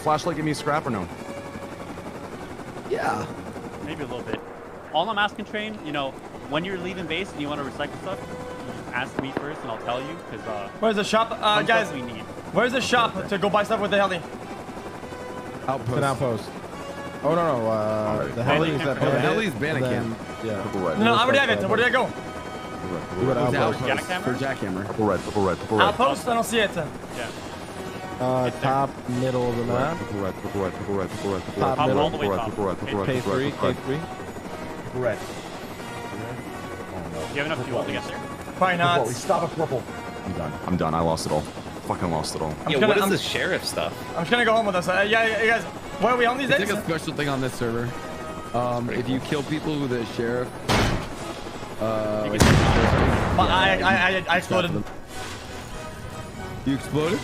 flashlight give me scrap or no? Yeah. Maybe a little bit. All I'm asking, Train, you know, when you're leaving base and you want to recycle stuff, you just ask me first and I'll tell you, because Where's the shop? Guys, we need. where's the shop to go buy stuff with the heli? Outpost. It's an outpost. Oh, no. The heli is at the heli's Bandicam. Yeah. No, I already have it. Where did I go? For jackhammer. Purple red. Outpost? I don't see it. Yeah. Top middle of the map. Purple red. Top All middle. the way top. K3, K3. Red. Do you have enough fuel to get there? Probably not. Stop at purple. I'm done. I lost it all. Fucking lost it all. Yeah, what is this sheriff stuff? I'm just gonna go home with us. Yeah, you guys, where are we on these days? It's like a special thing on this server. If you kill people with a sheriff, I exploded. You exploded?